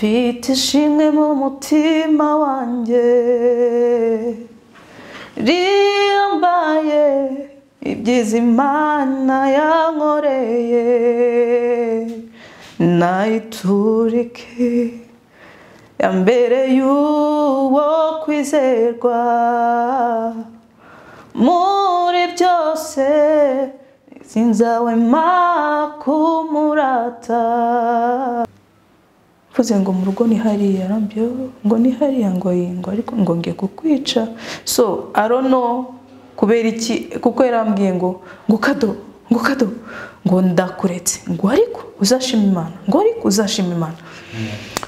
mfite ishimwe mu mutima wanjye rihambaye ibyiza Imana yankoreye nayiturike yambereye uwo kwizerwa muri byose sinzahwema kumurata. Mvuze ngo mu rugo ni hariya arambye ngo ni hariya ngo ariko ngo ngiye kukwica. So I don't know kubera iki kuko yarambwiye ngo kado ngo ndakuretse ngo ariko uzashima Imana ngo ariko uzashima Imana.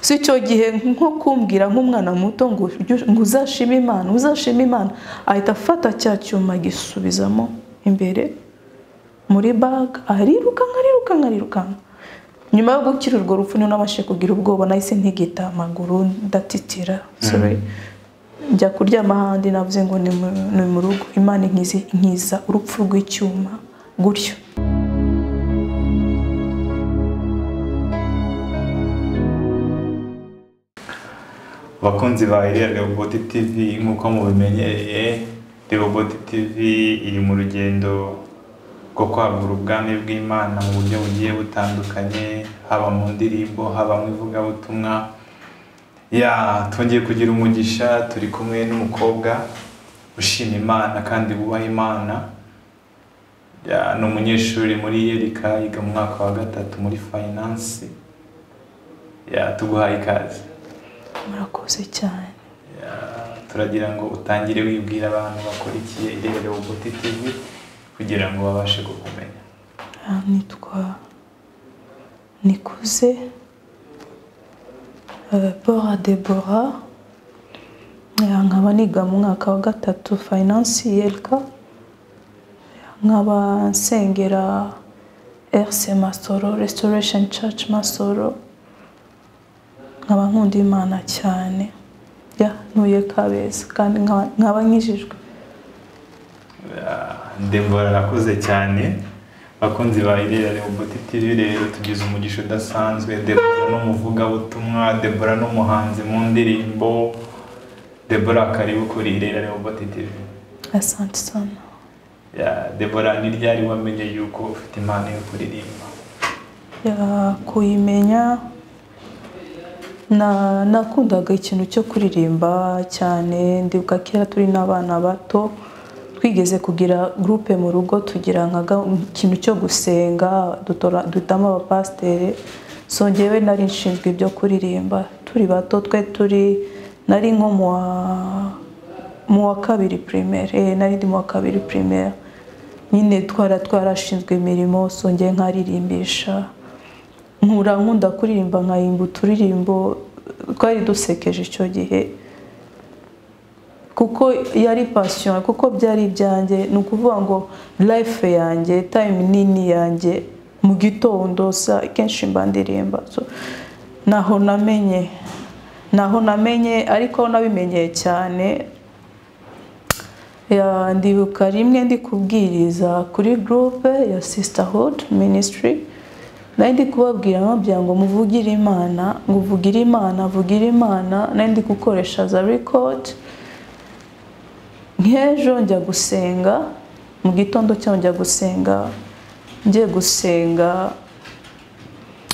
So icyo gihe nko kumbwira nk'umwana muto ngo uzashima Imana ahita afata cya cyuma gisubizamo imbere muri bag ariruka. Nyuma yo gukira urwo rupfu niyo nabashe kugira ubwoba nahise ntigita amaguru ndatitira. Sorry njya kuryama ahandi navuze ngo ni mu rugo Imana inkiza urupfu rw'icyuma gutyo. Bakunzi ba Rehoboth TV nk'uko mubimenyereye, Rehoboth TV iri mu rugendo rwo kwagura ubwami bw'Imana mu buryo bugiye butandukanye, haba mu ndirimbo, haba mu ivugabutumwa. Twongeye kugira umugisha, turi kumwe n'umukobwa ushima Imana kandi wubaha Imana. Ni umunyeshuri muri Yerika, yiga mu mwaka wa 3 muri finance. Tuguhaye ikaze. Murakoze cyane. Turagira ngo utangire wibwira abantu bakurikiye Rehoboth TV kugira ngo babashe kukumenya. Nitwa Nikuze Bora Deborah, nkaba niga mu mwaka wa 3 finance Yerika, nkaba nsengera RC Masoro Restoration Church Masoro, nkaba nkunda Imana cyane. Ntuye Kabeza kandi nkaba nkijijwe. Deborah arakoze cyane. Bakunzi ba Rehoboth TV rero tugize umugisha udasanzwe. Deborah n'umuvugabutumwa, Deborah n'umuhanzi mu ndirimbo. Deborah karibu kuri Rehoboth TV. Asante sana. Deborah ni ryari wamenye yuko ufite impano yo kuririmba? Kuyimenya nakundaga ikintu cyo kuririmba cyane. Ndibuka kera turi n'abana bato twigeze kugira groupe mu rugo, tugira ikintu cyo gusenga, dutama abapasiteri. So njyewe nari nshinzwe ibyo kuririmba. Turi bato nari nko mu wa 2 primaire. Nari ndi mu wa 2 primaire. Nyine twarashinzwe imirimo, so njye nkaririmbisha. Nkunda kuririmba nkayimba uturirimbo twari dusekeje icyo gihe, kuko yari passion, kuko byari byanjye. Ni ukuvuga ngo life yanjye, time nini yanjye mu gitondo kenshi mba ndirimba. So naho namenye ariko nabimenyeye cyane. Ndibuka rimwe ndi kubwiriza kuri groupe ya Sisterhood Ministry, nari ndi kubabwira ngo muvugire Imana, vugire Imana. Nari ndi gukoresha za record. Nk'ejo njya gusenga mu gitondo cyangwa njya gusenga, ngiye gusenga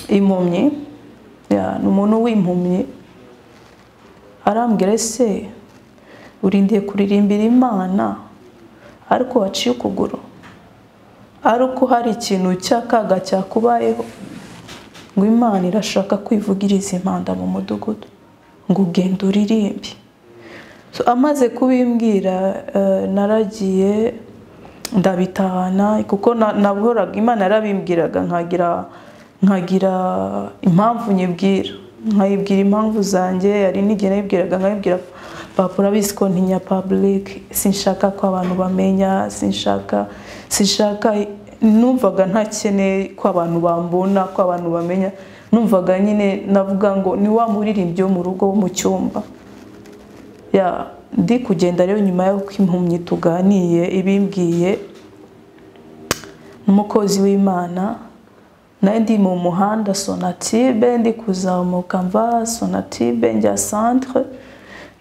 impumyi, ni umuntu w'impumyi arambwira ese urindiye kuririmbira Imana ariko waciye ukuguru, ariko hari ikintu cy'akaga cyakubayeho, ngo Imana irashaka kwivugiriza impanda mu mudugudu, ngo ugende uririmbe. So amaze kubimbwira naragiye ndabitahana, kuko naboraga Imana yarabimbwiraga nkagira impamvu nyibwira, nkayibwira impamvu zanjye. Ari n'igihe nayibwiraga nkayibwira papa, urabizi ko ntinya public, sinshaka ko abantu bamenya, sinshaka numvaga ntakeneye ko abantu bambona, ko abantu bamenya. Numvaga nyine navuga ngo ni wa muririmbyi wo mu rugo mu cyumba. Ndi kugenda rero nyuma y'uko impumyi tuganiye ibimbwiye n'umukozi w'Imana, nari ndi mu muhanda Sonatibe ndi kuzamuka mva Sonatibe njya centre,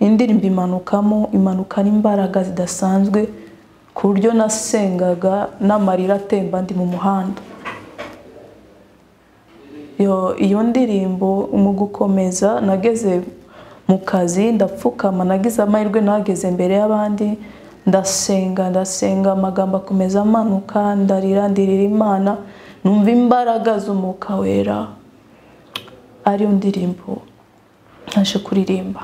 indirimbo imanukana imbaraga zidasanzwe ku buryo nasengaga n'amarira atemba ndi mu muhanda. Iyo ndirimbo mu gukomeza nageze mu kazi ndapfukama, nagize amahirwe nageze imbere y'abandi ndasenga amagambo akomeza amanuka, ndirira Imana, numva imbaraga z'Umwuka Wera. Ariyo ndirimbo naje kuririmba,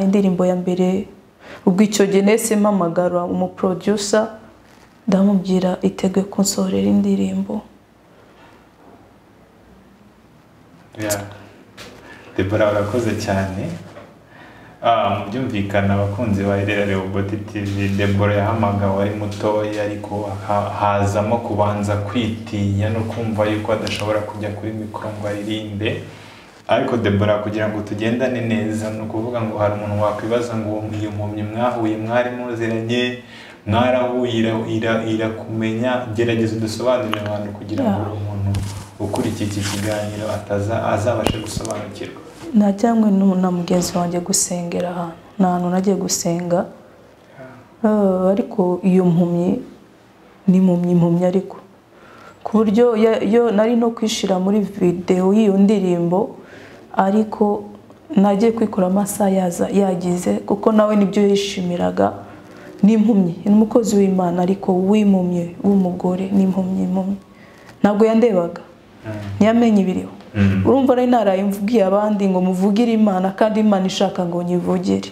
indirimbo ya mbere. Ubwo icyo gihe nese mpamagara umuproducer ndamubwira iteguye kunsohorera indirimbo. Deborah urakoze cyane. Mu byumvikana abakunzi ba Irera Rehoboth TV, Deborah yahamagawe ari mutoya ariko hazamo kubanza kwitinya no kumva yuko adashobora kujya kuri mikoro ngo aririmbe. Ariko Deborah kugira ngo tugendane neza no kuvuga ngo hari umuntu wakwibaza ngo uyu mpumyi mwahuye mwari muziranye mwarahuye irakumenya, gerageza udusobanurire abantu kugira ngo umuntu ukurikiye iki kiganiro azabashe gusobanukirwa. Najyanywe na mugenzi wanjye gusengera ahantu nagiye gusenga, ariko iyo mpumyi ni impumyi ariko ku buryo yo nari no kwishira muri video y'iyo ndirimbo, ariko nagiye kwikora amasaha yagize kuko nawe nibyo yishimiraga. Ni impumyi, ni umukozi w'Imana ariko w'impumyi w'umugore, ni impumyi ntabwo yandebaga, ntiyamenye ibiriho. Urumva nari narayimvugiye abandi ngo muvugire Imana kandi Imana ishaka ngo nyivugire.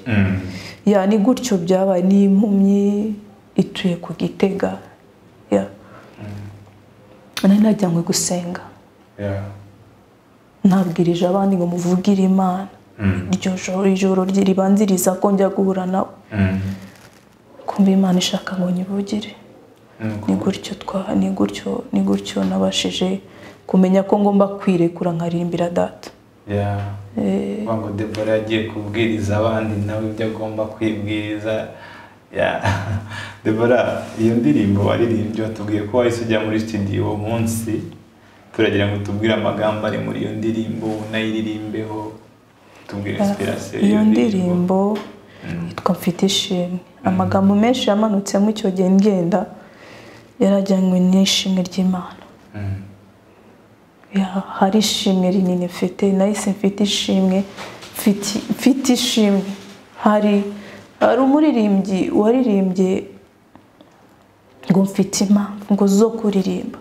Ni gutyo byabaye, ni impumyi ituye ku Gitega. Nari najyanywe gusenga, nabwirije abandi ngo muvugire Imana. Ijoro ribanziriza ko njya guhura nawe, kumva Imana ishaka ngo nyivugire. Ni gutyo nabashije kumenya ko ngomba kwirekura nkaririmbira Data. Ngo Deborah yagiye kubwiriza abandi nawe ibyo agomba kwibwiriza. Deborah, iyo ndirimbo waririmbye watubwiye ko wahise ujya muri studio uwo munsi, turagira ngo tubwire amagambo ari muri iyo ndirimbo unayiririmbeho, tubwire inspiration iyo ndirimbo. Yitwa Mfite Ishimwe. Amagambo menshi yamanutsemo icyo gihe ngenda yarajyanywe n'ishimwe ry'Imana. Hari ishimwe rinini mfite, nahise mfite ishimwe, mfite ishimwe. Hari umuririmbyi waririmbye ngo mfite impamvu ngo zo kuririmba.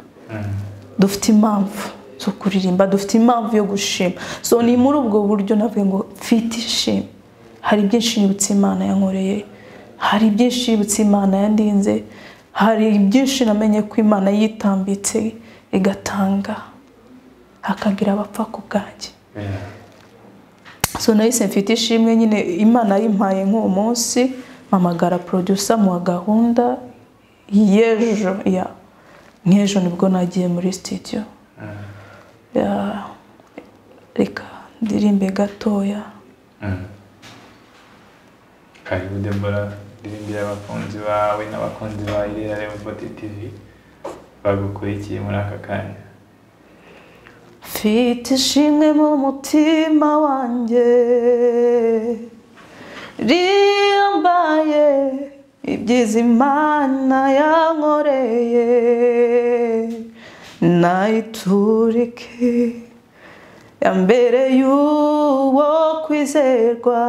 Dufite impamvu zo kuririmba, dufite impamvu yo gushima. So ni muri ubwo buryo navuye ngo mfite ishimwe. Hari byinshi nibutse Imana yankoreye, hari byinshi nibutse Imana yandinze, hari byinshi namenye ko Imana yitambitse igatanga hakagira abapfa ku bwanjye. So nahise mfite ishimwe nyine Imana yimpaye nk'uwo munsi, mpamagara producer mu gahunda y'ejo. Nk'ejo nibwo nagiye muri studio. Reka ndirimbe gatoya. Karibu Deborah, ndirimbira abakunzi bawe n'abakunzi ba Irera Rehoboth TV bagukurikiye muri aka kanya. Mfite ishimwe mu mutima wanjye riyambaye ibyiza Imana yankoreye, nayiturike ya mbere y'uwo kwizerwa.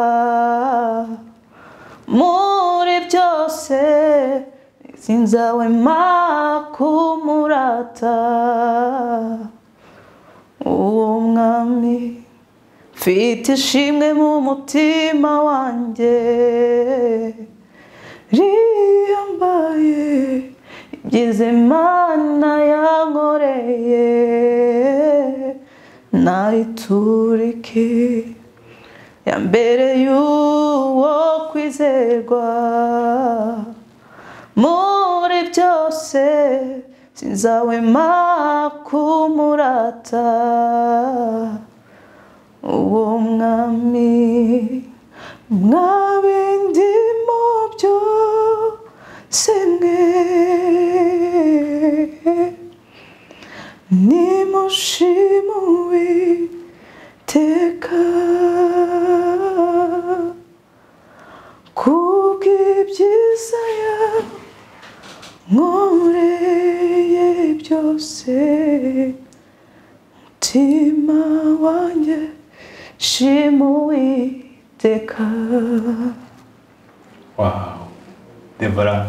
Muri byose sinzahwema kumurata uwo mwami. Mfite ishimwe mu mutima wanjye riyambaye ibyiza Imana yankoreye, nayiturike ya mbere y'uwo kwizerwa. Muri byose sinzahwema kumurata uwo mwami. Mwabindimo byose mwe nimushime Uwiteka kubw'ibyiza yankoreye byose, mutima wanjye shima Uwiteka. Wow, Deborah,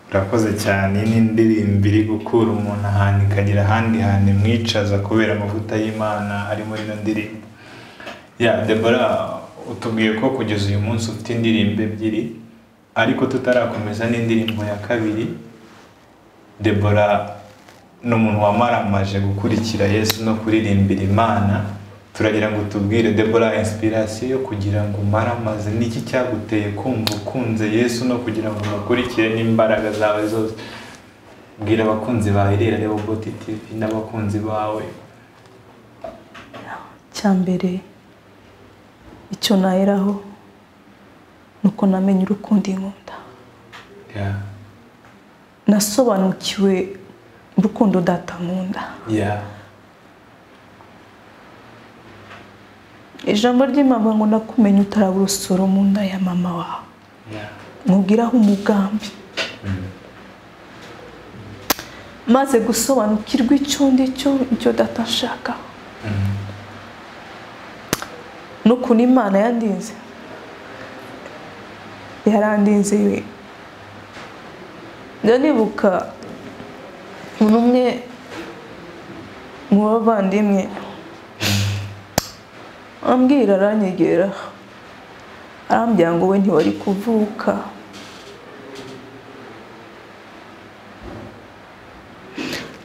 urakoze cyane. Ni indirimbo iri gukura umuntu ahantu ikagira ahandi hantu imwicaza kubera amavuta y'Imana ari muri ino ndirimbo. Deborah, utubwiye ko kugeza uyu munsi ufite indirimbo ebyiri, ariko tutarakomeza n'indirimbo ya kabiri. Deborah ni umuntu wamaramaje gukurikira Yesu no kuririmbira Imana. Turagira ngo tubwire Deborah, inspiration yo kugira ngo umaramaze niki cyaguteye kumva ukunze Yesu no kugira ngo umukurikire n'imbaraga zawe zose? Bwira abakunzi ba Irera Rehoboth TV n'abakunzi bawe. Cyambere icyo naheraho nuko namenye urukundo inkunda. Nasobanukiwe urukundo data nkunda. Ijambo ry'Imana ngo nakumenya utarabura urusoro mu nda ya mama wawe. Mubwiraho umugambi. Maze gusobanukirwa icyo ndicyo, icyo data nshaka. N'ukuntu Imana yandinze. Yarandinze we. Ndanibuka umwe mu bavandimwe ambwira, aranyegera arambwira ngo we ntiwari kuvuka.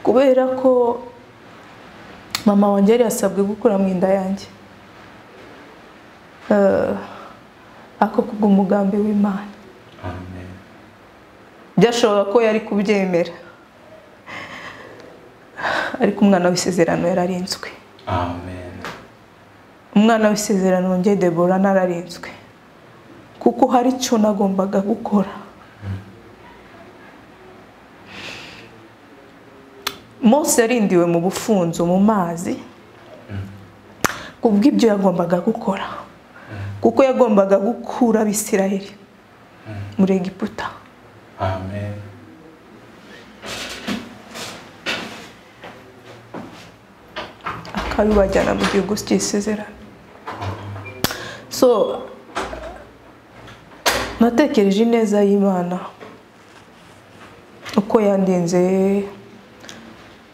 Kubera ko mama wanjye yari yasabwe gukura mu inda yanjye. Ako kubw'umugambi w'Imana. Amen. Byashoboka ko yari kubyemera, ariko umwana w'isezerano yararinzwe. Amen. Umwana w'isezerano njye Deborah nararinzwe, kuko hari icyo nagombaga gukora. Mose yarindiwe mu bufunzo mu mazi kubw'ibyo yagombaga gukora, kuko yagombaga gukura Abisirayeli muri Egiputa. Amen. Akabibajyana mu gihugu cy'isezerano. So natekereje ineza y'Imana, uko yandinze,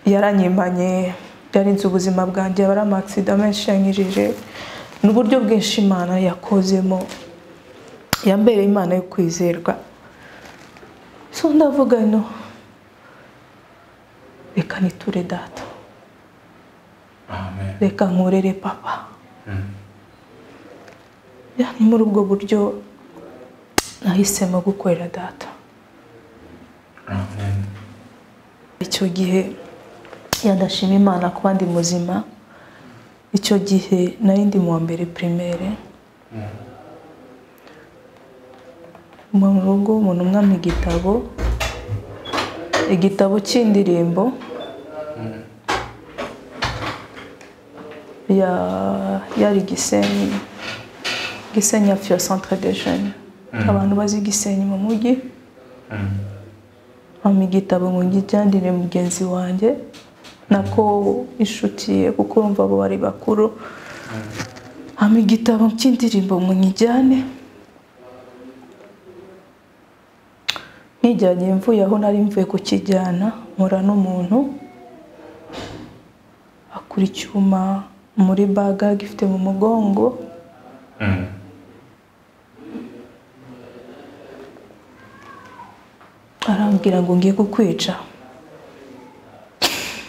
yaranyimanye, yarinze ubuzima bwanjye, abari amaksida menshi yankijije, n'uburyo bwinshi Imana yakozemo, yambereye Imana yo kwizerwa. So ndavuga no, reka niture data. Amen. Reka nkurere papa. Ni muri ubwo buryo nahisemo gukorera data. Amen. Icyo gihe yandashima Imana kuba ndi muzima. Icyo gihe nari ndi mu wa mbere primaire. Mu rugo umuntu umwami igitabo cy'indirimbo yari Gisenyi afya centre de jeunes. Abantu bazi Gisenyi mu mujyi. Mu gitabo mu ngijyandire mugenzi wanjye nako inshuti kuko urumva abo bari bakuru. Mu gitabo cy'indirimbo mu ngijyane. Nijyanye mvuye aho nari mvuye kukijyana, mpura n'umuntu akura icyuma muri baga gifite mu mugongo. Arambwira ngo ngiye kukwica.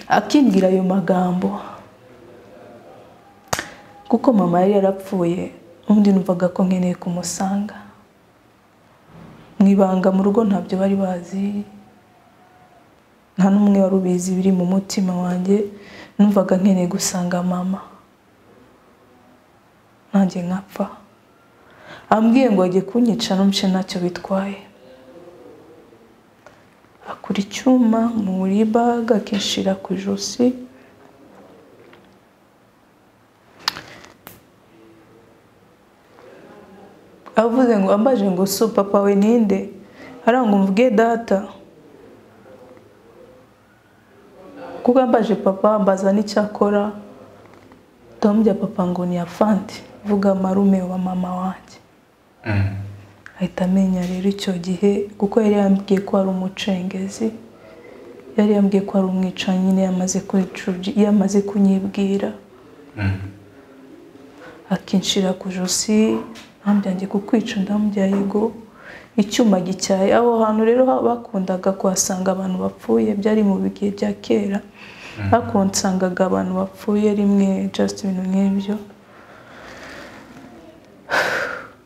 Akimbwira ayo magambo, kuko mama yari yarapfuye, undi numvaga ko nkeneye kumusanga. Mwibanga mu rugo ntabyo bari bazi, nta n'umwe wari ubizi biri mu mutima wanjye. Numvaga nkeneye gusanga mama, nanjye nkapfa. Ambwiye ngo agiye kunyica n'umce ntacyo bitwaye. Akura icyuma muri baga akishira ku ijosi, avuze ngo ambaje ngo so papa we ninde arango mvuge data kuko ambaje papa ambaza n'icyakora ndamubwira papa ngo ni Afandi vuga marume wa mama wanjye ahita amenya rero icyo gihe kuko yari yambwiye ko ari umucengezi yari yambwiye ko ari umwicanyi nyine yamaze kunyibwira akinshira ku josi ambyanjye kukwica ndamubwira yego icyuma gicyaye aho hantu rero bakundaga kuhasanga abantu bapfuye byari mu bigihe bya kera bakonsangaga abantu bapfuye rimwe just ibintu nk'ibyo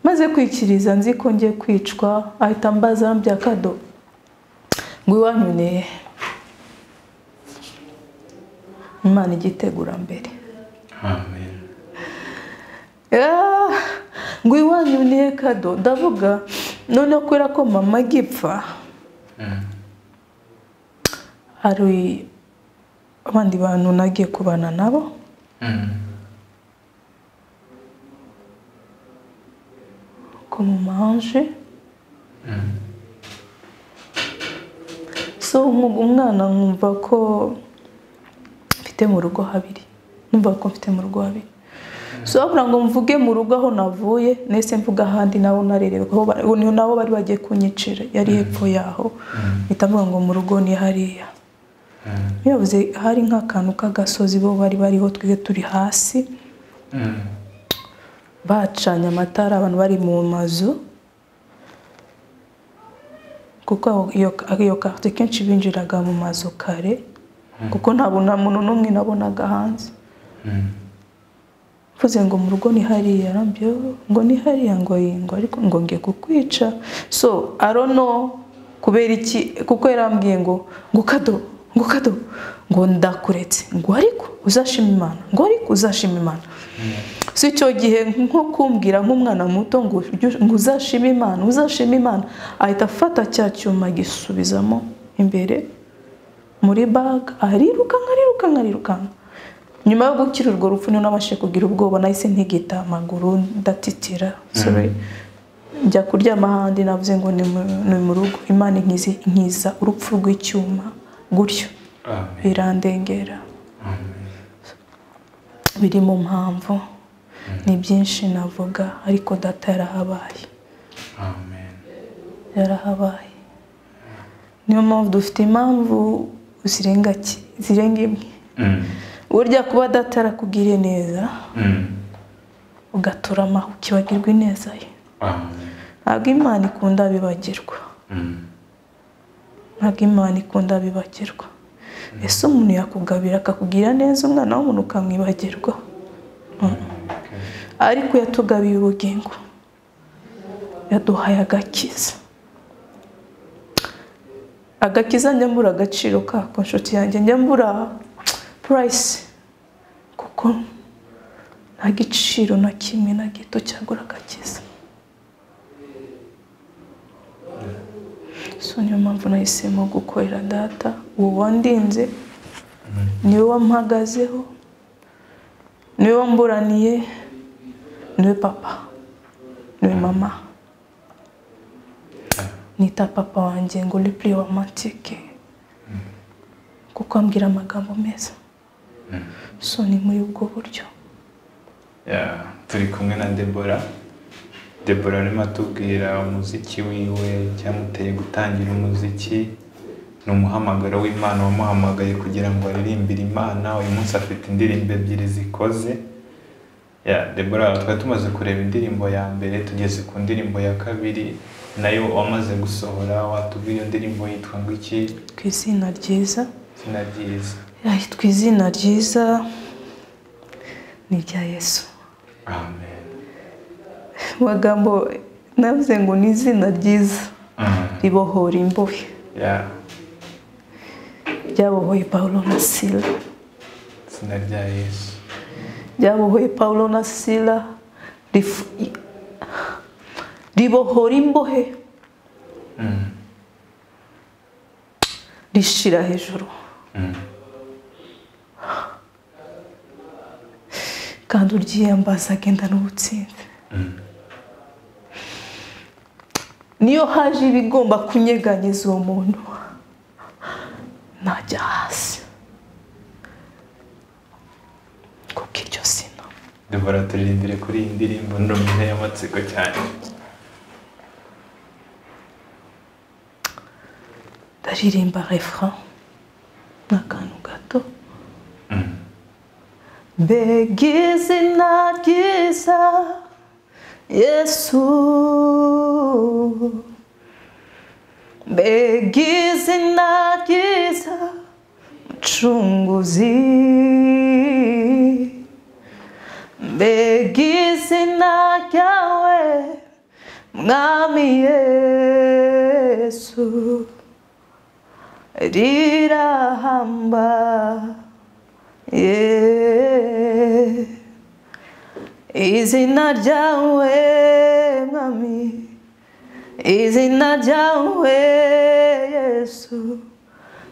maze kwikiriza nzi ko ngiye kwicwa ahita ambaza ambya Kado ngo iwanyu ni Imana igitegura mbere amen ngo iwanyu ni Kado ndavuga none kubera ko mama gipfa hari abandi bantu nagiye kubana nabo ko mu manje so umwana nkumva ko mfite mu rugo habiri so abura ngo mvuge mu rugo aho navuye nese mvuga ahandi naho narerewe niho nabo bari bagiye kunyicira yari hepfo yaho bitavuga ngo mu rugo ni hariya yavuze hari nk'akantu k'agasozi bo bari bariho twige turi hasi bacanye amatara abantu bari mu mazu kuko iyo carte kenshi binjiraga mu mazu kare kuko nta muntu n'umwe nabonaga hanze fuze ngo mu rugo ni hariya arambyo ngo ni hariya ngo ariko ngo ngiye kukwica so I don't know kubera iki kuko yarambwiye ngo Kado ngo ndakuretse ngo ariko uzashima Imana ngo ariko uzashima Imana si cyo gihe nko kumbwira nk'umwana muto ngo uzashima Imana ahita afata cya cyuma gisubizamo imbere muri bag ariruka nyuma yo gukira urwo rupfu niyo nabashe kugira ubwoba nahise ntigita amaguru ndatitira sorry njya kuryama ahandi navuze ngo ni mu rugo Imana inkiza urupfu rw'icyuma gutyo birandengera biri mu mpamvu ni byinshi navuga ariko data yarahabaye niyo mpamvu dufite impamvu zirenga imwe burya kuba data arakugiriye neza ugaturama ukibagirwa ineza ye ntabwo Imana ikunda bibagirwa ese umuntu yakugabira akakugira neza umwana w'umuntu ukamwibagirwa ariko yatugabiye ubugingo yaduhaye agakiza njya mbura agaciro kako nshuti yanjye njya mbura price kuko nta giciro na kimwe na gito cyagura agakiza so niyo mpamvu nahisemo gukorera data uwo wandinze niwe wampagazeho niwe wamburaniye niwe papa niwe mama nita papa wanjye ngo le plus romantique kuko ambwira amagambo meza so ni muri ubwo buryo turi kumwe na Deborah arimo atubwira umuziki wiwe cyamuteye gutangira umuziki ni umuhamagaro w'Imana wamuhamagaye kugira ngo aririmbire Imana uyu munsi afite indirimbo ebyiri zikoze Deborah twari tumaze kureba indirimbo ya mbere tugeze ku ndirimbo ya kabiri nayo wamaze gusohora watubwiye indirimbo yitwa ngo iki kwizina ryiza yitwa izina ryiza ni rya Yesu amen magambo navuze ngo ni izina ryiza ribohora imbohe ryabohoye Paulo na Sila izina rya Yesu ryabohoye Paulo na Sila ribohora imbohe rishira hejuru kandi uryiyambaza agenda n'ubutsinzi niyo haje ibigomba kunyeganyiza uwo muntu najya hasi kuko iryo zina. Debora turirimbire kuri iyi ndirimbo ndumva y'amatsiko cyane. Ndaririmba refrain n'akantu gato. Mbega izina ryiza Yesu, mbega izina ryiza Mucunguzi, mbega izina ryawe Mwami Yesu, rirahambaye. Izina ryawe Mwami, izina ryawe Yesu,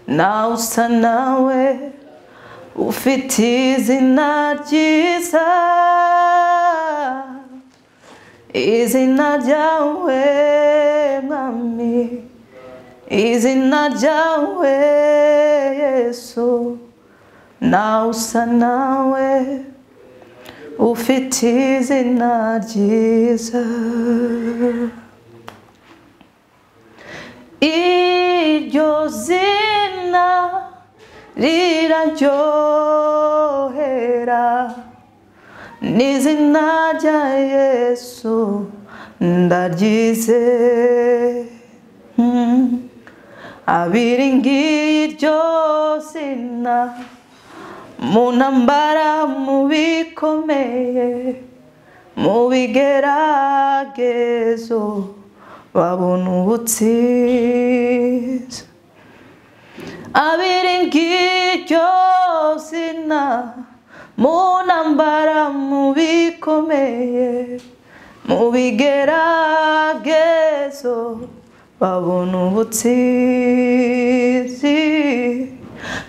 nawe usa nawe ufite izina ryiza. Izina ryawe Mwami, izina ryawe Yesu, nawe usa nawe ufite izina ryiza. Iryo zina riraryohera, n'izina rya Yesu ndaryizeye. Abiringiye iryo zina mu ntambara, mu bikomeye, mu bigeragezo babona ubutsinzi. Abiringiye iryo zina mu ntambara, mu bikomeye, mu bigeragezo babona ubutsinzi.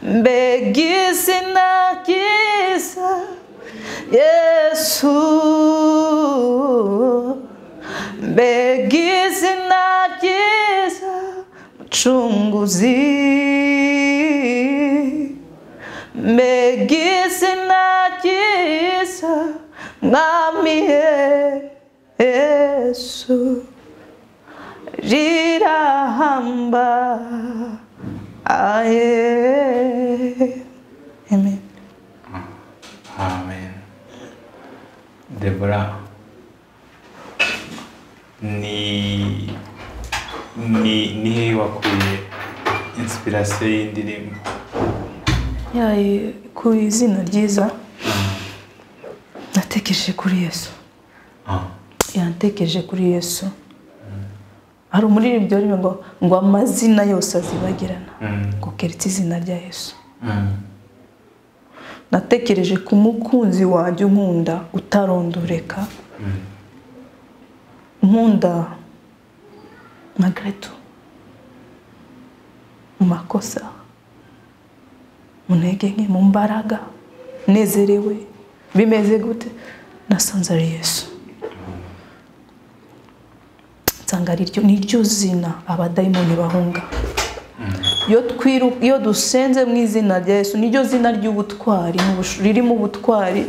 Mbega izina ryiza Yesu, mbega izina ryiza Mucunguzi, mbega izina ryiza Mwami Yesu, rirahambaye. Amen. Amen. Debora, ni he wakuye inspiration y'indirimbo? Ku izina ryiza natekereje kuri Yesu. Yantekereje kuri Yesu. Hari umuririmbyi wari ngo amazina yose azibagirana ngo keretse izina rya Yesu. Natekereje ku mukunzi wanjye unkunda utarondoreka, nkunda Magreto, mu makosa, mu ntege nke, mu mbaraga, nezerewe, bimeze gute, nasanze ari Yesu. Nsanga niryo zina abadayimoni bahunga. Iyo dusenze mu izina rya Yesu, niryo zina ry'ubutwari, ririmo ubutwari.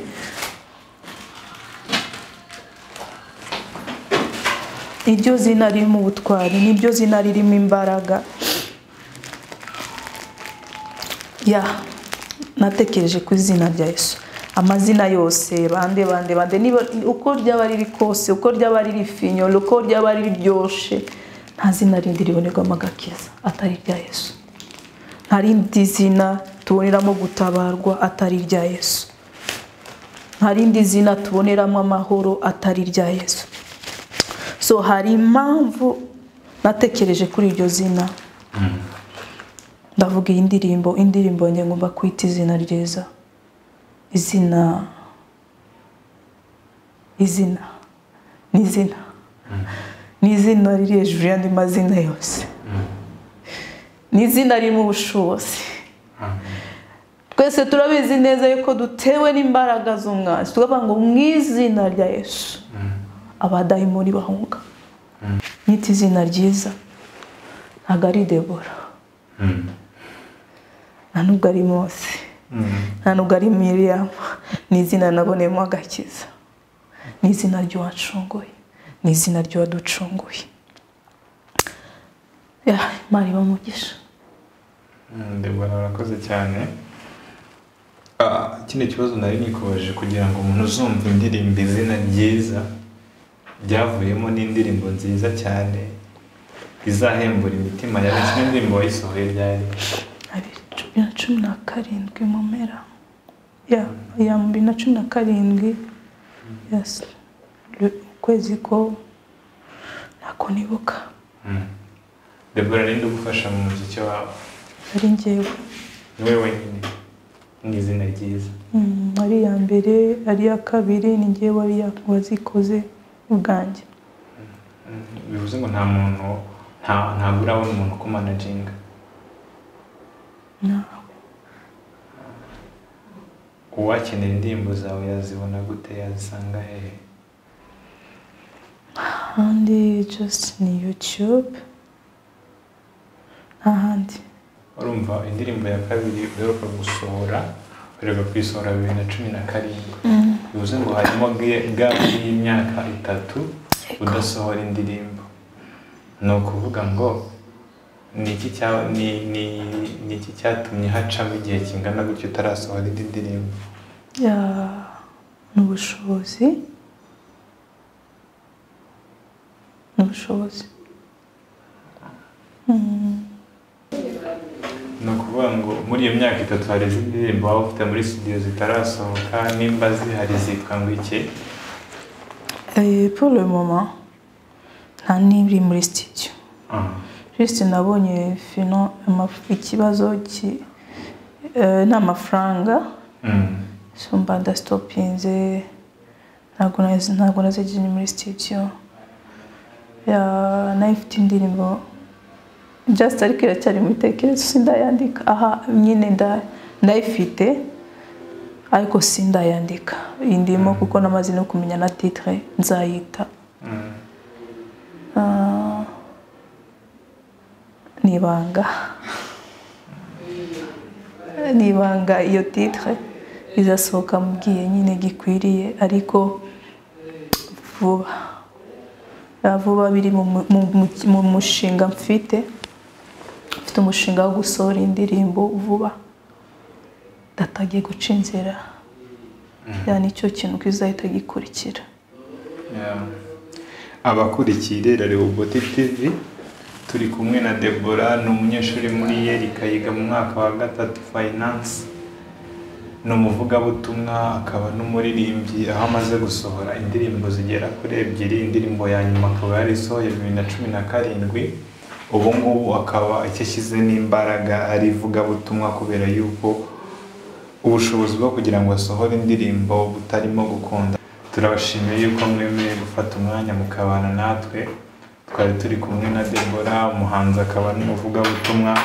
Niryo zina ririmo ubutwari, niryo zina ririmo imbaraga. Natekereje ku izina rya Yesu. Amazina yose bande niba uko ryaba riri kose, uko ryaba riri finyo, uko ryaba riri ryoshe, nta zina rindi ribonerwamo agakiza atari irya Yesu. Nta rindi zina tuboneramo gutabarwa atari irya Yesu. Nta rindi zina tuboneramo amahoro atari irya Yesu. So hari impamvu natekereje kuri iryo zina. Ndavuga iyi indirimbo njye ngomba kwita izina ryiza. Izina ni izina riri hejuru y'andi mazina yose. Ni izina ririmo ubushobozi. Twese turabizi neza yuko dutewe n'imbaraga z'umwanzi, tukavuga ngo mu izina rya Yesu abadayimoni bahunga. nyita izina ryiza ntabwo ari Debora, nta nubwo ari Mose, nta nubwo ari Miriam. Ni izina naboneyemo agakiza, ni izina ry'uwacunguye, ni izina ry'uwaducunguye. Imana ibamugisha. Debora urakoze cyane. Ikindi kibazo nari nikubaje, kugira ngo umuntu uzumva indirimbo izina ryiza byavuyemo n'indirimbo nziza cyane izahembura imitima ya benshi. N'indirimbo wayisohoye ryari? 2017 mu mpera ya 2017. Yes, ukwezi ko ntako nibuka. Debora ninde ugufasha mu muziki wawe? Ari njyewe. Ni wowe wenyine? Ni izina ryiza. Ari iya mbere, ari iya kabiri, ni njyewe wari wazikoze ubwanjye. Bivuze ngo nta muntu, ntabwo urabona umuntu kumanaginga? No. Uwakenera indirimbo zawe yazibona gute, yazisanga hehe? Ahandi just ni YouTube, ahandi. Urumva indirimbo ya kabiri uheruka gusohora, uheruka kuyisohora 2017. Bivuze ngo harimo gap y'imyaka 3 udasohora indirimbo. Ni ukuvuga ngo ni iki cyatumye hacamo igihe kingana gutyo utarasohora indi ndirimbo? N'ubushobozi. Ni ukuvuga ngo muri iyo myaka 3 hari izindi ndirimbo waba ufite muri studio zitarasohoka, nimba zihari zitwa ngo iki? Pour le moment nta n'ibiri muri studio. Juste nabonye ikibazo n'amafaranga, so mba ndastopinze, ntabwo nazigiye muri studio. Nayifite indirimbo just ariko iracyari mu bitekerezo, sindayandika. Nyine ndayifite ariko sindayandika indimo kuko namaze no kumenya na titre nzayita. Nibanga iyo titre izasohoka mu gihe nyine gikwiriye, ariko vuba biri mu mushinga mfite umushinga wo gusohora indirimbo vuba, ndatagiye guca inzira. Nicyo kintu kizahita gikurikira. Abakurikiye Rehoboth TV, turi kumwe na Debora, ni umunyeshuri muri Yerika, yiga mu mwaka wa 3 finance. Ni umuvugabutumwa akaba n'umuririmbyi, aho amaze gusohora indirimbo zigera kuri 2. Indirimbo ya nyuma akaba yarisohoye 2017. Ubu ngubu akaba icyashyize n'imbaraga ari ivugabutumwa, kubera yuko ubushobozi bwo kugira ngo asohore indirimbo butarimo gukunda. Turabashimiye yuko mwemeye gufata umwanya mukabana natwe. Twari turi kumwe na Debora, umuhanzi akaba n'umuvugabutumwa.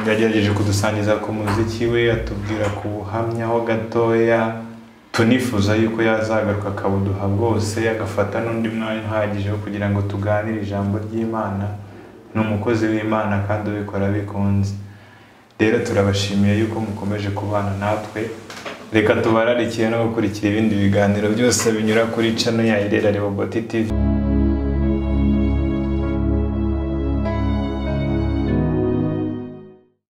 Yagerageje kudusangiza ku muziki we, atubwira ku buhamya ho gatoya. Tunifuza yuko yazagaruka akabuduha bwose, agafata n'undi mwanya uhagije kugira ngo tuganire ijambo ry'Imana. Ni umukozi w'Imana kandi ubikora bikunze. Rero turabashimiye yuko mukomeje kubana natwe. Reka tubararikiye no gukurikira ibindi biganiro byose binyura kuri channel ya Rehoboth TV.